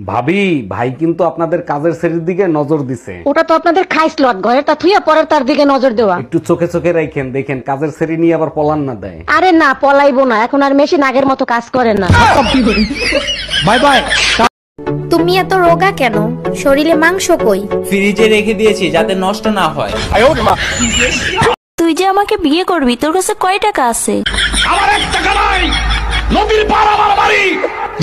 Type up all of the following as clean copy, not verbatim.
ভাবি, ভাই কিন্তু আপনাদের কাজের শ্রেণীর দিকে নজর দিছে। ওটা তো আপনাদের খাইসলত, ঘরে তা থুইয়া পরের তার দিকে নজর দেওয়া। একটু চোখে চোখে রাখেন, দেখেন কাজের শ্রেণী নিয়ে আবার পলান না দেয়। আরে না, পলাইবো না, এখন আর মেশিন আগের মতো কাজ করে না। Bye bye. তুমি এত রোগা কেন? শরীরে মাংস কই? ফ্রিজে রেখে দিয়েছি যাতে নষ্ট না হয়। তুই যে আমাকে বিয়ে করবি, তোর কাছে কয় টাকা আছে? আমার 1 টাকা নাই। নদীর পার আমার বাড়ি,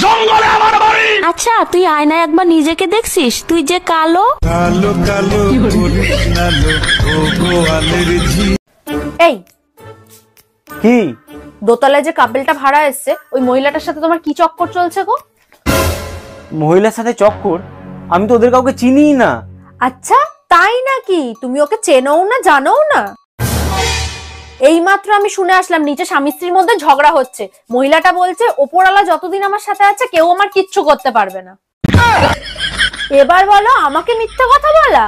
জঙ্গলে আমার বাড়ি। আচ্ছা, তুই আয়নায় একবার নিজেকে দেখছিস? তুই যে কালো কালো কালো করিনালো ও গোয়ালের ঝি। এই কি দোতলায় যে কাপেলটা ভাড়া এসছে, ওই মহিলাটার সাথে তোমার কি চক্কর চলছে গো? মহিলার সাথে চক্কর? আমি তো ওদের কাউকে চিনিই না। আচ্ছা তাই নাকি? তুমি ওকে চেনও না, জানো না? এইমাত্র আমি শুনে আসলাম নিচে স্বামী স্ত্রীর মধ্যে ঝগড়া হচ্ছে। মহিলাটা বলছে ওপরওয়ালা যতদিন আমার সাথে আছে কেউ আমার কিচ্ছু করতে পারবে না। এবার বলো আমাকে মিথ্যা কথা বলা?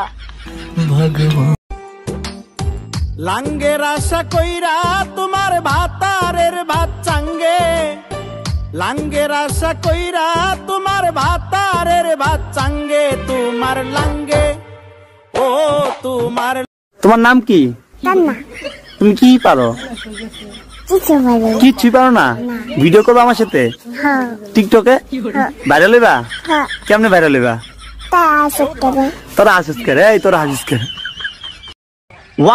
লাঙ্গের আশা কইরা তোমার ভাতারের ভাত চাঙ্গে, লাঙ্গের আশা কইরা তোমার ভাতারের ভাত চাঙ্গে, তোমার লাঙ্গে ও তোমার। তোমার নাম কি? তুমি কি পারো? কিচ্ছুই পারো না? ভিডিও করবো আমার সাথে টিকটকে? ভাইরাল হইবা? কেমনে ভাইরাল হইবা? তোরা হাসিস করে, এই তোরা হাসিস করে।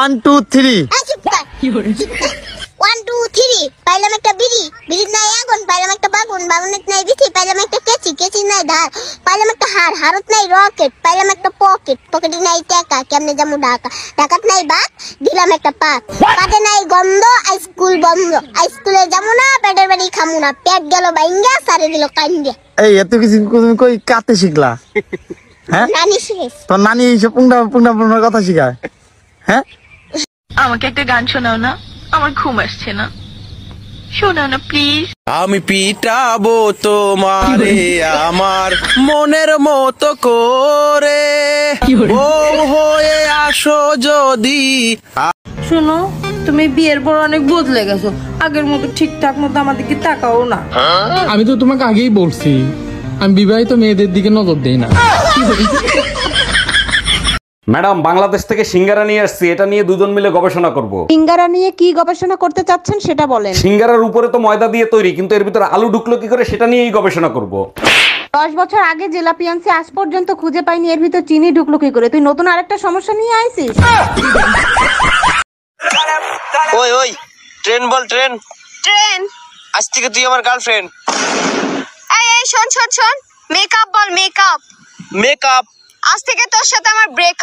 1 2 3 1 2 3 পাইলাম একটা বিড়ি, বিড়ির নাই আগুন, পাইলাম একটা বাগুন, বাগুনের নাই বিথি, পাইলাম একটা কেচি, কেচির নাই ধার, পাইলাম একটা হার, হারত নাই রকেট, পাইলাম একটা পকেট, পকেটে নাই টাকা, কেমনে যাবো ঢাকা, ঢাকাত নাই বাত, দিলাম একটা পাত, পাতে নাই গন্ধ, স্কুল বন্ধ, স্কুলে যাবো না, পেটের বাড়ি খামু না, পেট গেল বাইঙ্গা, সারে দিল কান্দিয়া। এই এত কিছু তুমি কই কাতে শিখলা? হ্যাঁ, নানি শেষ। তোর নানি এইসব পুংটা পুংটা পুংটার কথা শিখায়? হ্যাঁ, আমাকে একটা গান শোনাও না, আমার ঘুম আসছে না, শোনাও না প্লিজ। আমি পিটাবো তোমারে আমার মনের মতো করে, বউ হয়ে আসো যদি। শোনো, তুমি বিয়ের পর অনেক বদলে গেছো, আগের মতো ঠিকঠাক মতো আমাদেরকে তাকাও না। আমি তো তোমাকে আগেই বলছি আমি বিবাহিত মেয়েদের দিকে নজর দেই না। ম্যাডাম, বাংলাদেশ থেকে সিঙ্গারা নিয়ে আসছি, এটা নিয়ে দুজন মিলে গবেষণা করব। সিঙ্গারা নিয়ে কি গবেষণা করতে চাচ্ছেন সেটা বলেন। সিঙ্গারার উপরে তো ময়দা দিয়ে তৈরি, কিন্তু এর ভিতরে আলু ঢুকলো কি করে সেটা নিয়েই গবেষণা করব। 10 বছর আগে জেলাপিয়ান্সি আজ পর্যন্ত খুঁজে পাইনি, এর ভিতর চিনি ঢুকলো কি করে? তুই নতুন আরেকটা সমস্যা নিয়ে আইছিস। ওই ওই ট্রেন বল, ট্রেন ট্রেন। আজ থেকে তুই আমার গার্লফ্রেন্ড। এই এই শোন শোন শোন, মেকআপ বল, মেকআপ। মেকআপ। আজ থেকে তোর সাথে আমার ব্রেকআপ।